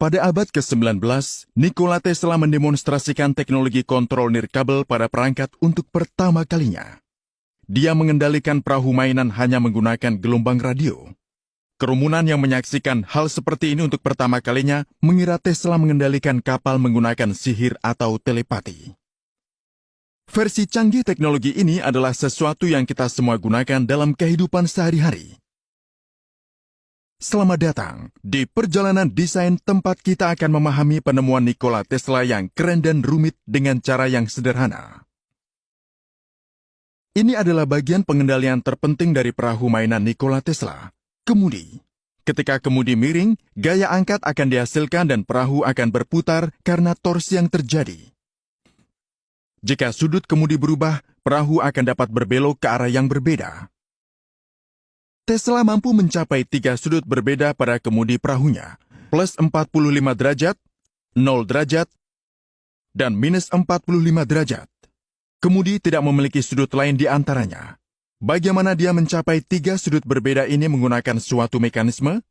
Pada abad ke-19, Nikola Tesla mendemonstrasikan teknologi kontrol nirkabel pada perangkat untuk pertama kalinya. Dia mengendalikan perahu mainan hanya menggunakan gelombang radio. Kerumunan yang menyaksikan hal seperti ini untuk pertama kalinya mengira Tesla mengendalikan kapal menggunakan sihir atau telepati. Versi canggih teknologi ini adalah sesuatu yang kita semua gunakan dalam kehidupan sehari-hari. Selamat datang di perjalanan desain tempat kita akan memahami penemuan Nikola Tesla yang keren dan rumit dengan cara yang sederhana. Ini adalah bagian pengendalian terpenting dari perahu mainan Nikola Tesla, kemudi. Ketika kemudi miring, gaya angkat akan dihasilkan dan perahu akan berputar karena torsi yang terjadi. Jika sudut kemudi berubah, perahu akan dapat berbelok ke arah yang berbeda. Tesla mampu mencapai 3 sudut berbeda pada kemudi perahunya, plus 45 derajat, 0 derajat, dan minus 45 derajat. Kemudi tidak memiliki sudut lain di antaranya. Bagaimana dia mencapai 3 sudut berbeda ini menggunakan suatu mekanisme?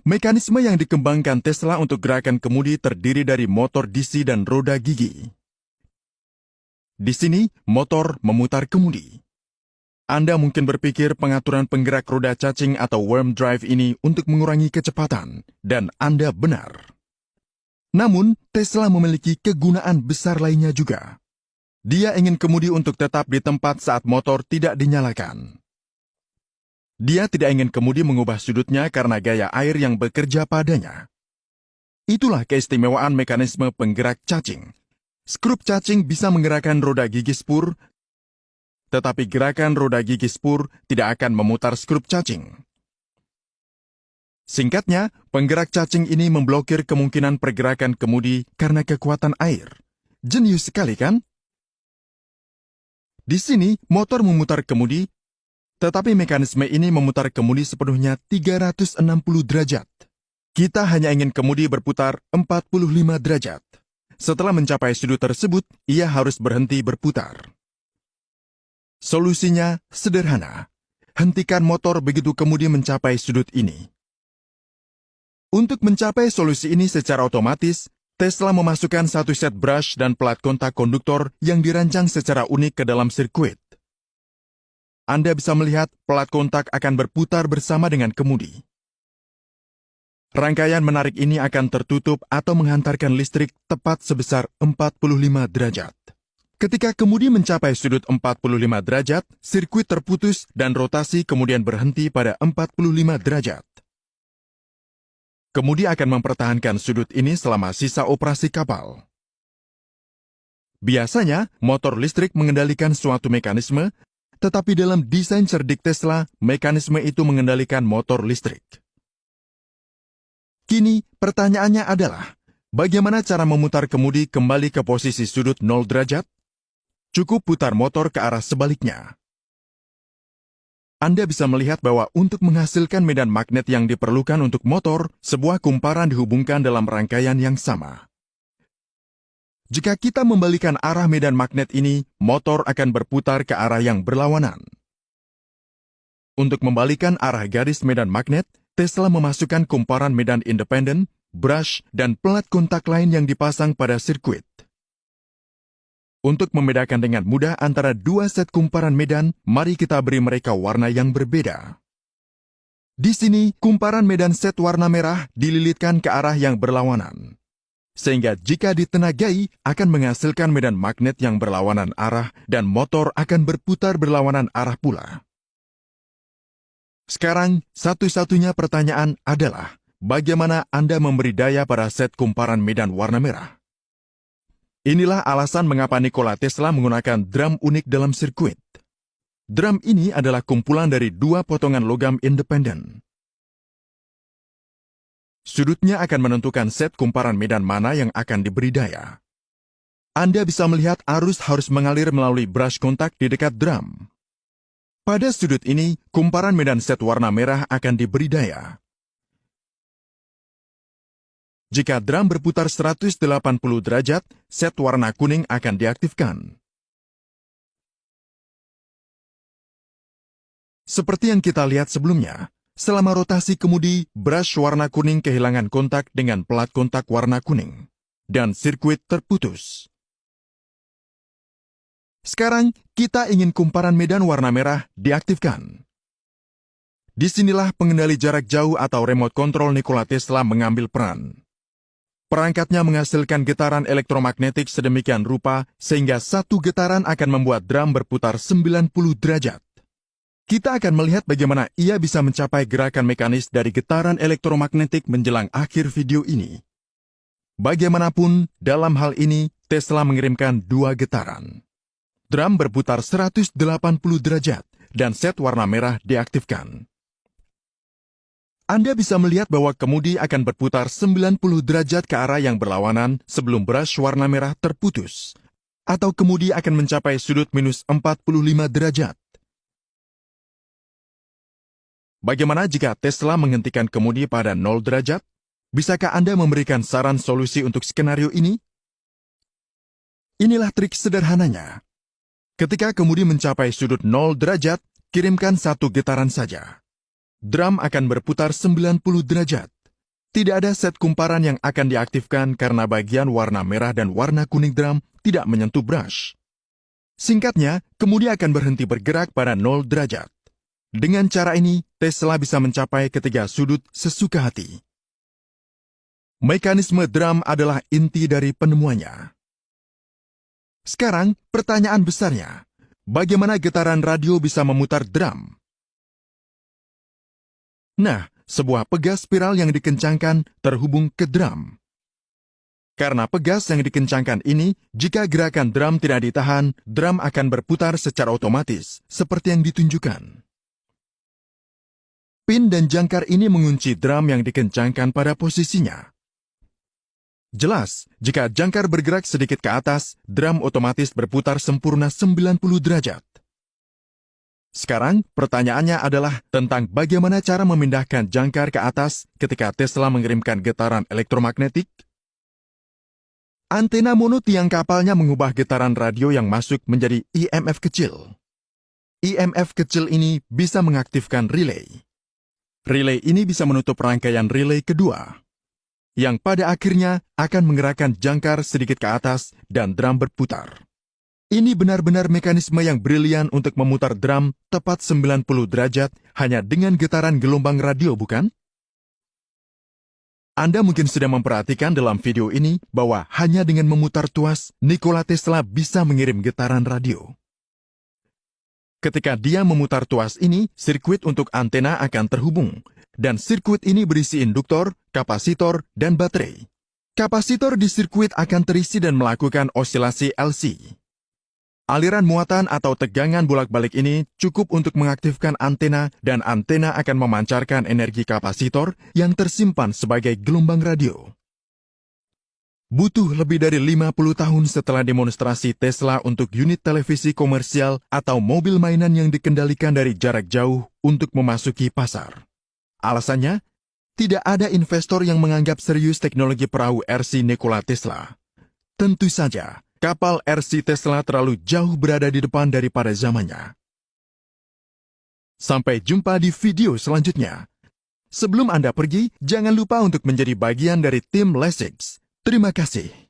Mekanisme yang dikembangkan Tesla untuk gerakan kemudi terdiri dari motor DC dan roda gigi. Di sini, motor memutar kemudi. Anda mungkin berpikir pengaturan penggerak roda cacing atau worm drive ini untuk mengurangi kecepatan, dan Anda benar. Namun, Tesla memiliki kegunaan besar lainnya juga. Dia ingin kemudi untuk tetap di tempat saat motor tidak dinyalakan. Dia tidak ingin kemudi mengubah sudutnya karena gaya air yang bekerja padanya. Itulah keistimewaan mekanisme penggerak cacing. Skrup cacing bisa menggerakkan roda gigi spur, tetapi gerakan roda gigi spur tidak akan memutar skrup cacing. Singkatnya, penggerak cacing ini memblokir kemungkinan pergerakan kemudi karena kekuatan air. Jenius sekali kan? Di sini, motor memutar kemudi, tetapi mekanisme ini memutar kemudi sepenuhnya 360 derajat. Kita hanya ingin kemudi berputar 45 derajat. Setelah mencapai sudut tersebut, ia harus berhenti berputar. Solusinya sederhana. Hentikan motor begitu kemudi mencapai sudut ini. Untuk mencapai solusi ini secara otomatis, Tesla memasukkan satu set brush dan plat kontak konduktor yang dirancang secara unik ke dalam sirkuit. Anda bisa melihat plat kontak akan berputar bersama dengan kemudi. Rangkaian menarik ini akan tertutup atau menghantarkan listrik tepat sebesar 45 derajat. Ketika kemudi mencapai sudut 45 derajat, sirkuit terputus dan rotasi kemudian berhenti pada 45 derajat. Kemudi akan mempertahankan sudut ini selama sisa operasi kapal. Biasanya, motor listrik mengendalikan suatu mekanisme, tetapi dalam desain cerdik Tesla, mekanisme itu mengendalikan motor listrik. Kini, pertanyaannya adalah, bagaimana cara memutar kemudi kembali ke posisi sudut 0 derajat? Cukup putar motor ke arah sebaliknya. Anda bisa melihat bahwa untuk menghasilkan medan magnet yang diperlukan untuk motor, sebuah kumparan dihubungkan dalam rangkaian yang sama. Jika kita membalikan arah medan magnet ini, motor akan berputar ke arah yang berlawanan. Untuk membalikan arah garis medan magnet, Tesla memasukkan kumparan medan independen, brush, dan plat kontak lain yang dipasang pada sirkuit. Untuk membedakan dengan mudah antara dua set kumparan medan, mari kita beri mereka warna yang berbeda. Di sini, kumparan medan set warna merah dililitkan ke arah yang berlawanan. Sehingga jika ditenagai, akan menghasilkan medan magnet yang berlawanan arah dan motor akan berputar berlawanan arah pula. Sekarang, satu-satunya pertanyaan adalah, bagaimana Anda memberi daya pada set kumparan medan warna merah? Inilah alasan mengapa Nikola Tesla menggunakan drum unik dalam sirkuit. Drum ini adalah kumpulan dari dua potongan logam independen. Sudutnya akan menentukan set kumparan medan mana yang akan diberi daya. Anda bisa melihat arus harus mengalir melalui brush kontak di dekat drum. Pada sudut ini, kumparan medan set warna merah akan diberi daya. Jika drum berputar 180 derajat, set warna kuning akan diaktifkan. Seperti yang kita lihat sebelumnya, Selama rotasi kemudi, brush warna kuning kehilangan kontak dengan pelat kontak warna kuning, dan sirkuit terputus. Sekarang, kita ingin kumparan medan warna merah diaktifkan. Disinilah pengendali jarak jauh atau remote control Nikola Tesla mengambil peran. Perangkatnya menghasilkan getaran elektromagnetik sedemikian rupa sehingga satu getaran akan membuat drum berputar 90 derajat. Kita akan melihat bagaimana ia bisa mencapai gerakan mekanis dari getaran elektromagnetik menjelang akhir video ini. Bagaimanapun, dalam hal ini, Tesla mengirimkan 2 getaran. Drum berputar 180 derajat dan set warna merah diaktifkan. Anda bisa melihat bahwa kemudi akan berputar 90 derajat ke arah yang berlawanan sebelum brush warna merah terputus, atau kemudi akan mencapai sudut minus 45 derajat. Bagaimana jika Tesla menghentikan kemudi pada 0 derajat? Bisakah Anda memberikan saran solusi untuk skenario ini? Inilah trik sederhananya. Ketika kemudi mencapai sudut 0 derajat, kirimkan 1 getaran saja. Drum akan berputar 90 derajat. Tidak ada set kumparan yang akan diaktifkan karena bagian warna merah dan warna kuning drum tidak menyentuh brush. Singkatnya, kemudi akan berhenti bergerak pada 0 derajat. Dengan cara ini, Tesla bisa mencapai ketiga sudut sesuka hati. Mekanisme drum adalah inti dari penemuannya. Sekarang, pertanyaan besarnya, bagaimana getaran radio bisa memutar drum? Nah, sebuah pegas spiral yang dikencangkan terhubung ke drum. Karena pegas yang dikencangkan ini, jika gerakan drum tidak ditahan, drum akan berputar secara otomatis, seperti yang ditunjukkan. Pin dan jangkar ini mengunci drum yang dikencangkan pada posisinya. Jelas, jika jangkar bergerak sedikit ke atas, drum otomatis berputar sempurna 90 derajat. Sekarang, pertanyaannya adalah tentang bagaimana cara memindahkan jangkar ke atas ketika Tesla mengirimkan getaran elektromagnetik. Antena mono tiang kapalnya mengubah getaran radio yang masuk menjadi IMF kecil. IMF kecil ini bisa mengaktifkan relay. Relay ini bisa menutup rangkaian relay kedua, yang pada akhirnya akan menggerakkan jangkar sedikit ke atas dan drum berputar. Ini benar-benar mekanisme yang brilian untuk memutar drum tepat 90 derajat hanya dengan getaran gelombang radio, bukan? Anda mungkin sudah memperhatikan dalam video ini bahwa hanya dengan memutar tuas, Nikola Tesla bisa mengirim getaran radio. Ketika dia memutar tuas ini, sirkuit untuk antena akan terhubung, dan sirkuit ini berisi induktor, kapasitor, dan baterai. Kapasitor di sirkuit akan terisi dan melakukan osilasi LC. Aliran muatan atau tegangan bolak-balik ini cukup untuk mengaktifkan antena dan antena akan memancarkan energi kapasitor yang tersimpan sebagai gelombang radio. Butuh lebih dari 50 tahun setelah demonstrasi Tesla untuk unit televisi komersial atau mobil mainan yang dikendalikan dari jarak jauh untuk memasuki pasar. Alasannya, tidak ada investor yang menganggap serius teknologi perahu RC Nikola Tesla. Tentu saja, kapal RC Tesla terlalu jauh berada di depan daripada zamannya. Sampai jumpa di video selanjutnya. Sebelum Anda pergi, jangan lupa untuk menjadi bagian dari tim Lessix. Terima kasih.